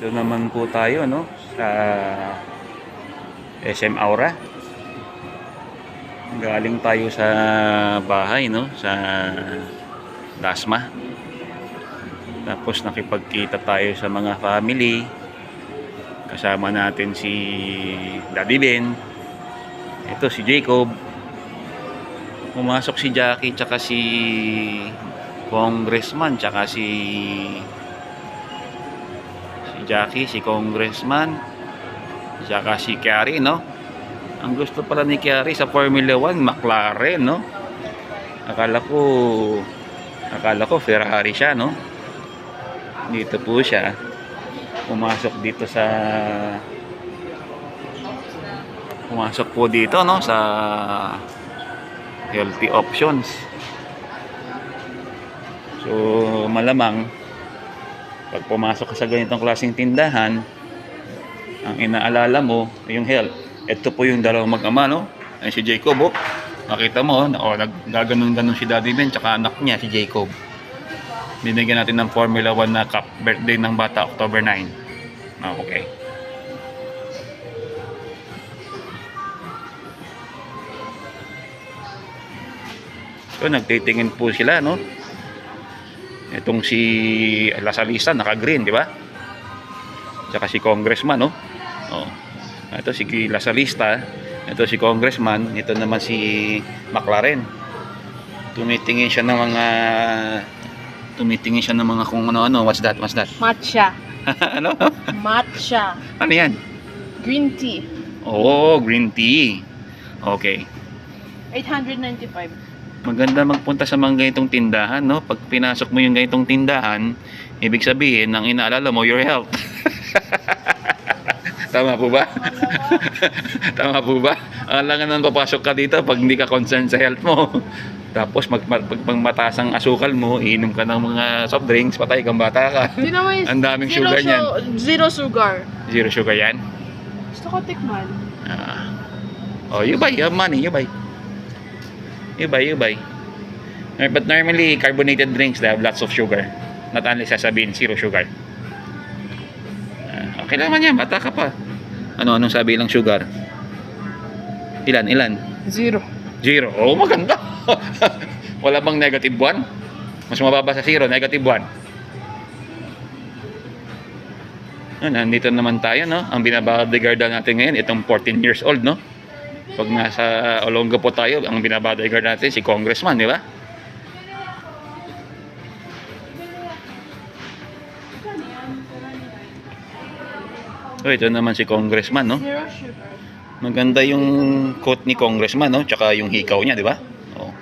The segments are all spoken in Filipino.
Ito naman po tayo, no, sa SM Aura. Galing tayo sa bahay, no, sa Dasma. Tapos nakipagkita tayo sa mga family. Kasama natin si Daddy Ben. Ito si Jacob. Pumasok si Jackie tsaka si Congressman tsaka si Jackie, si Congressman tsaka si Kiari, no. Ang gusto pala ni Kiari sa Formula 1 McLaren, no. Akala ko Ferrari siya, no. Dito po siya pumasok po dito, no, sa healthy options. So malamang pag pumasok ka sa ganitong klaseng tindahan, ang inaalala mo yung health. Ito po yung dalawang mag-ama, no. Ay si Jacob, oh. Nakita mo, nagaganon-ganon si Daddy Ben tsaka anak niya si Jacob. Binigyan natin ng Formula 1 na cup, birthday ng bata, October 9. Okay. So nagtitingin po sila, no. Itong si Lasalista naka-green, di ba? Tsaka si Congressman, no. Oh. Ito si Lasalista, ito si Congressman, ito naman si McLaren. Tumitingin siya ng mga kung ano-ano. What's that? Matcha. Ano? Matcha. Ano yan? Green tea. Oh, green tea. Okay. 895. Maganda magpunta sa mga ganitong tindahan, no? Pag pinasok mo yung ganitong tindahan, ibig sabihin, ang inaalala mo, your health. Tama po ba? Tama po ba? Alangan nang papasok ka dito pag hindi ka concerned sa health mo. Tapos pag mataas ang asukal mo, iinom ka ng mga soft drinks, patay kang bata ka. Ang daming sugar niyan. Zero sugar. Zero sugar yan? Gusto ko tikman. Oh, you buy, you have money, you buy. You buy. But normally, carbonated drinks, they have lots of sugar. Not only sasabihin, zero sugar. Okay naman yan, bata ka pa. Anong sabi lang sugar? Ilan? Zero. Zero. Oh, maganda. Wala bang negative 1? Mas mababa sa zero, negative 1. Nandito naman tayo, no? Ang binabodyguardan natin ngayon, itong 14 years old, no? Pag nasa Olonga po tayo, ang binabodyguard natin si Congressman, di ba? So ito naman si Congressman, no? Zero sugar. Maganda yung coat ni Congressman, no? Tsaka yung hikaw niya, di ba? Oh.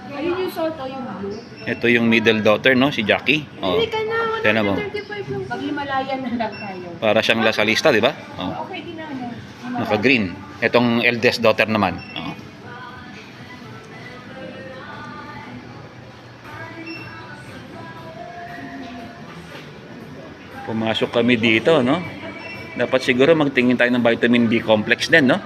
Ayun yung salt o yung blue. Ito yung middle daughter, no? Si Jackie. Oh. Hindi ka na. Tignan mo. 135 lang. Pag-Himalayan na lang tayo. Para siyang Lasalista, di ba? Oh. Okay din na. Naka-green. Itong eldest daughter naman. Oh. Pumasok kami dito, no? Dapat siguro magtingin tayo ng vitamin B complex din, no?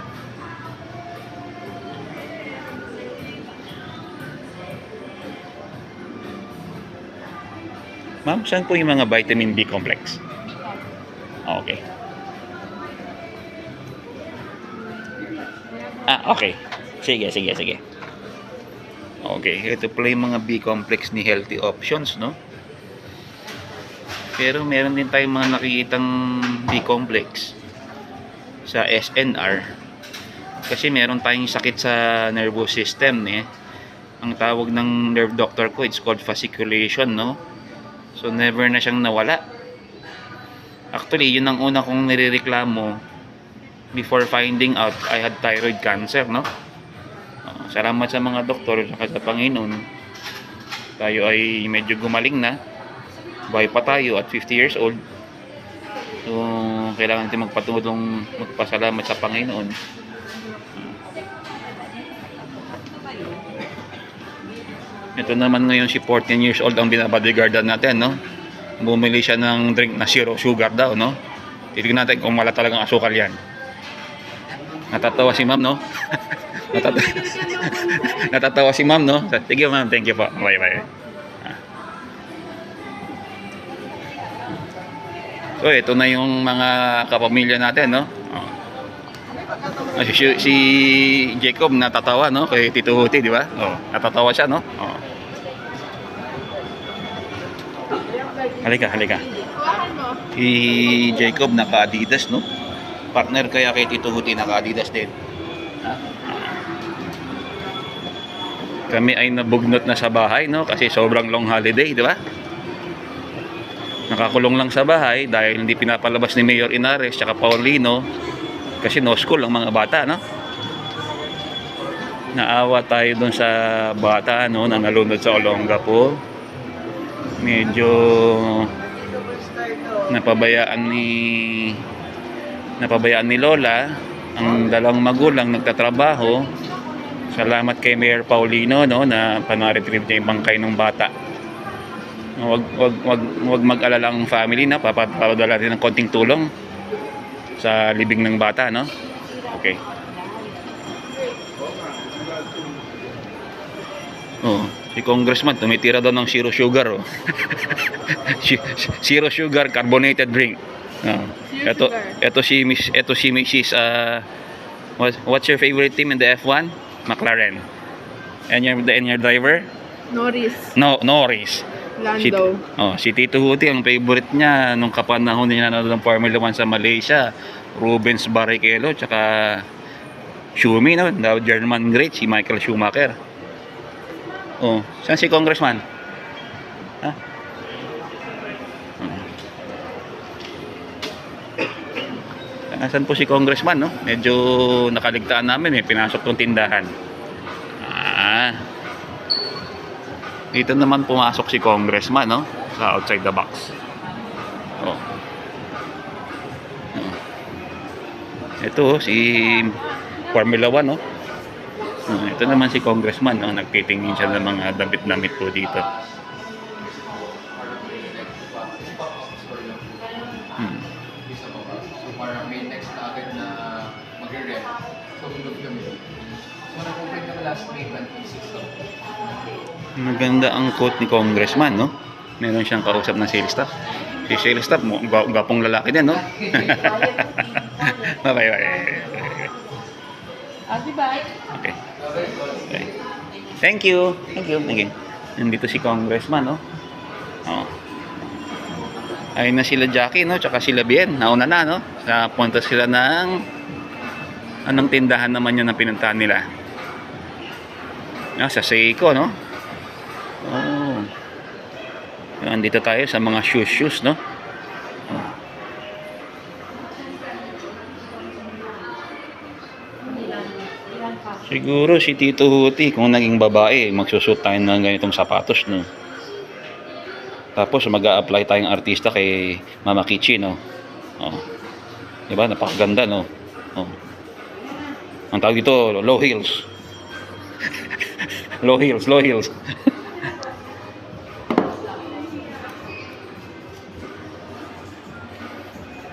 Ma'am, saan po yung mga vitamin B complex? Okay. Okay. Sige. Okay, ito pala yung mga B complex ni Healthy Options, no? Pero meron din tayong mga nakikitang B complex sa SNR. Kasi meron tayong sakit sa nervous system, eh. Ang tawag ng nerve doctor ko, it's called fasciculation, no? So never na siyang nawala. Actually, yun ang una kong nirereklamo before finding out I had thyroid cancer, no? Salamat sa mga doktor at sa Panginoon. Tayo ay medyo gumaling na. Buhay pa tayo at 50 years old. So, kailangan natin magpasalamat sa Panginoon. Ito naman ngayon si 14 years old ang binabodyguardan natin, no? Bumili siya ng drink na zero sugar daw, no? Titignan natin kung wala talagang asukal yan. Natatawa si ma'am, no? Natatawa si ma'am, no? Sige ma'am, thank you po. Bye. So, ito na yung mga kapamilya natin, no? Oh. Si Jacob natatawa, no? Kay Tito Huti, di ba? Oh, natatawa siya, no? Oh. Halika, halika. Si Jacob naka-Adidas, no? Partner kaya kay Tito Huti naka-Adidas din. Kami ay nabugnot na sa bahay, no? Kasi sobrang long holiday, di ba? Nakakulong lang sa bahay dahil hindi pinapalabas ni Mayor Inares tsaka Paulino kasi no school ang mga bata, no? Naawa tayo dun sa bata, no, na nalunod sa Olongapo. Medyo napabayaan ni Lola. Ang dalawang magulang nagtatrabaho. Salamat kay Mayor Paulino, no, na panaretrieve niya yung bangkay ng bata. Wag mag-alala ang family na papadala rin ng konting tulong sa libing ng bata, no? Okay. Oh, si Congressman tumitira daw ng zero sugar, oh. Zero sugar carbonated drink. Oh. Ito si Mrs. What's your favorite team in the F1? McLaren. And your driver? Norris. Lando. Si Tito Huti, ang favorite niya nung kapanahon niya nanonood ng Formula 1 sa Malaysia, Rubens Barrichello, tsaka Schumi, no? The German great, si Michael Schumacher. Oh, saan si Congressman? Ha? Saan po si Congressman, no? Medyo nakaligtaan namin, pinasok tong tindahan. Dito naman pumasok si Congressman, no? Sa outside the box. Oh. Ito si Formula 1, no? Ito naman si Congressman, no? Nagtitingin siya ng mga damit-damit po dito. So parang may next target na mag-rent. So sunod kami. So nag-open kami last May 26. Maganda ang quote ni Congressman, no? Meron siyang kausap na sales staff. Si sales staff mo, gwapong lalaki din, no? Bye-bye. Bye. Okay. Okay. Thank you. Nandito si Congressman, no? Oh. Ayun na sila Jackie, no? Tsaka sila Bien. Nauna na, no? Punta sila ng anong tindahan naman yun na pinuntahan nila? Sa Seiko, no? Oh. Andito tayo sa mga shoes, no? Siguro si Tito Huti, kung naging babae, magsusot tayo ng ganitong sapatos, no? Tapos mag-a-apply tayong artista kay Mama Kichi, no? Oh. Diba? Napakaganda, no? Oh. Ang tawag dito, low heels. Low heels.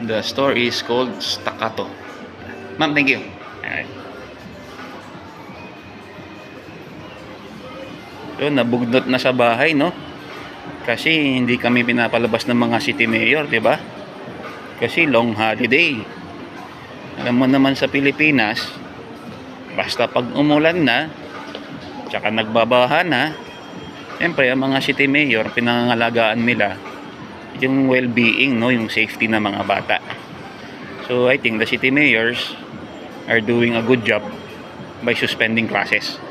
The store is called Staccato. Ma'am, thank you. Alright. So, nabugnot na sa bahay, no? Kasi hindi kami pinapalabas ng mga city mayor, di ba? Kasi long holiday. Alam mo naman sa Pilipinas, basta pag umulan na, tsaka nagbabaha na, siyempre ang mga city mayor, pinangangalagaan nila yung well-being, no? Yung safety ng mga bata. So, I think the city mayors are doing a good job by suspending classes.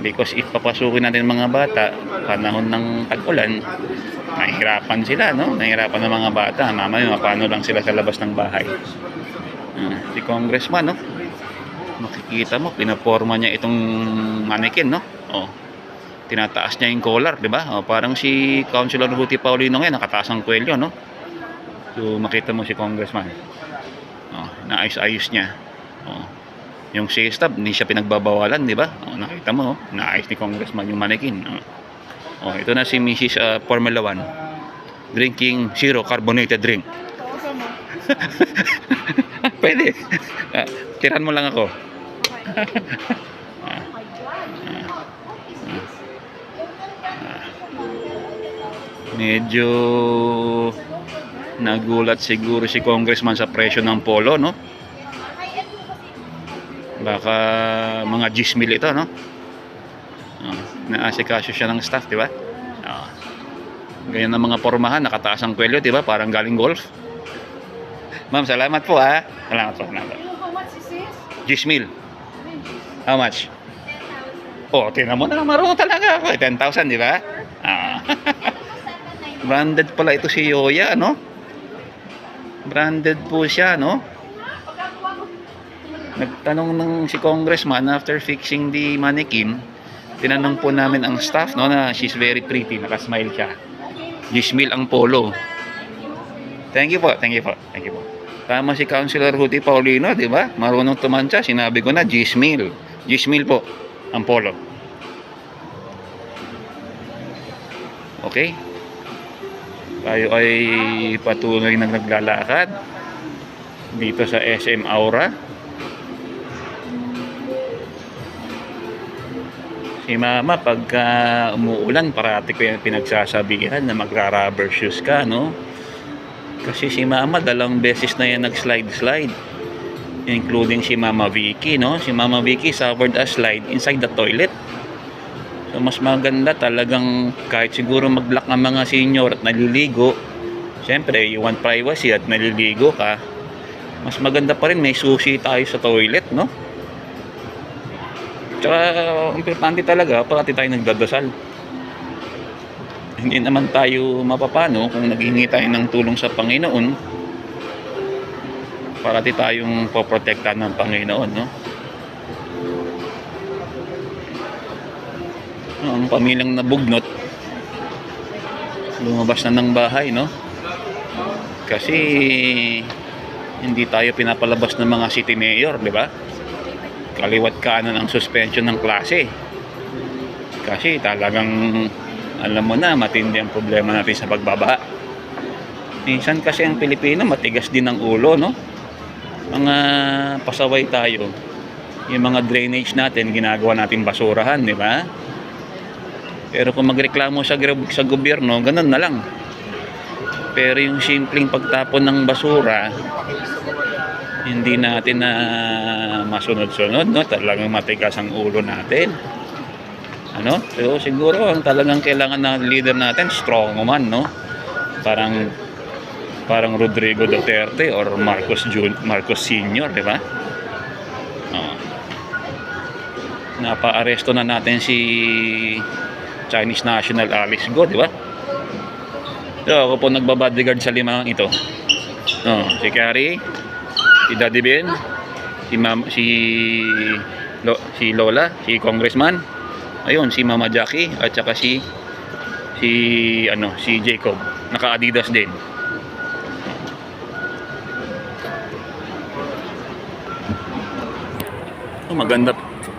Because if papasukin natin mga bata panahon ng tag-ulan, nahihirapan sila, no? Nahihirapan ng mga bata. Mamaya paano lang sila sa labas ng bahay. Si Congressman, no? Makikita mo, pinaporma niya itong mannequin, no? Oh. Tinataas niya yung collar, di ba? Oh, parang si Councilor Huti Paulino ngayon, nakataas ang kwelyo, no? So, makita mo si Congressman. Oh, naayos-ayos niya. Oh. Yung sales staff, hindi siya pinagbabawalan, di ba? Oh, nakita mo, naayos ni Congressman yung mannequin. Oh, ito na si Mrs. Formula 1. Drinking zero carbonated drink. Pwede. Tiran mo lang ako. Nagulat siguro si congressman sa presyo ng polo, no? Baka mga 10,000 ito, no? Naasikaso siya ng staff, di ba? Ganyan ang mga pormahan, nakataas ang kwelyo, di ba? Parang galing golf. Ma'am, salamat po, ha? Salamat po, salamat. How much is this? 10,000. How much? Oh, tinan mo na, marunong talaga ako. 10,000, di ba? Branded pala ito si Yoya, no? Branded po siya, no? Nagtanong ng si congressman after fixing the mannequin, tinanong po namin ang staff, no, na she's very pretty, nakasmile siya. 10,000 ang polo. Thank you po, thank you po, thank you po. Tama si Councilor Rudy Paulino, di ba? Marunong tumantsa, sinabi ko na 10,000. 10,000 po ang polo. Okay? Tayo ay patuloy na naglalakad dito sa SM Aura. Si Mama, pagka umuulan, parati ko yung pinagsasabihan na magra-rubber shoes ka, no? Kasi si Mama, 2 beses na yan nag-slide-slide. Including si Mama Vicky, no? Si Mama Vicky suffered a slide inside the toilet. So, mas maganda talagang kahit siguro mag-block ang mga senior at naliligo. Siyempre, you want privacy at naliligo ka. Mas maganda pa rin, may susi tayo sa toilet, no? Tsaka, importante talaga, parati tayo nagdadasal. Hindi naman tayo mapapano kung naghingi tayo ng tulong sa Panginoon. Parati tayong poprotektahan ng Panginoon, no? Ang pamilyang nabugnot, lumabas na ng bahay, no? Kasi hindi tayo pinapalabas ng mga city mayor, di ba? Kaliwat kanan ang suspension ng klase. Kasi talagang alam mo na, matindi ang problema natin sa pagbabaha. Minsan kasi ang Pilipino matigas din ang ulo, no? Mga pasaway tayo. Yung mga drainage natin, ginagawa natin basurahan, di ba? Pero kung magreklamo sa gobyerno, ganun na lang. Pero yung simpleng pagtapon ng basura, hindi natin na masunod-sunod, no? Talagang matigas ang ulo natin. Ano? So siguro ang talagang kailangan ng leader natin, strong man, no? Parang Rodrigo Duterte or Marcos Sr., di ba? Napa-aresto na natin si Chinese national Alice Go, di ba? So ako po nagbabodyguard sa 5 ito. Si Carrie, si Daddy Ben, si Lola, si Congressman, ayun, si Mama Jackie, at saka si Jacob, naka-Adidas din.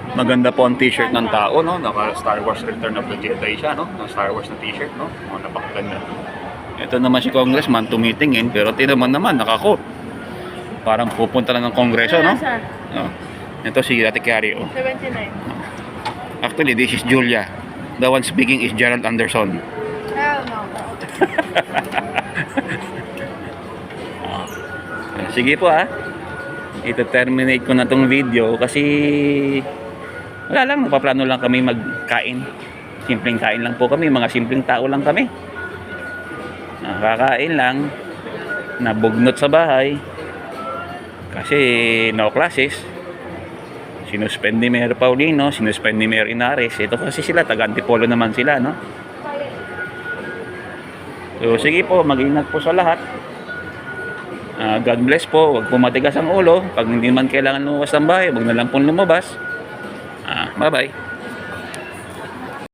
Maganda po ang t-shirt ng tao, no? Naka Star Wars Return of the Jedi siya, no? Star Wars na t-shirt, no? Napakaganda. Ito naman si Congressman tumitingin, pero tinaman naman naka-coat. Parang pupunta lang ng Kongreso, no? Ito si Ate Carrie, oh. 79. Actually, this is Julia. The one speaking is Gerald Anderson. Hell no. Sige po, ha. Ito-terminate ko na tong video kasi wala lang, napaplano lang kami magkain. Simpleng kain lang po kami, mga simpleng tao lang kami. Nakakain lang, nabugnot sa bahay kasi no classes. Sinuspend ni Mayor Paulino, sinuspend ni Mayor Inares. Ito kasi sila, taga-Antipolo naman sila, no? So sige po, mag-ingat po sa lahat. God bless po, huwag po matigas ang ulo. Pag hindi man kailangan lumabas ng bahay, huwag na lang pong lumabas. Bye-bye.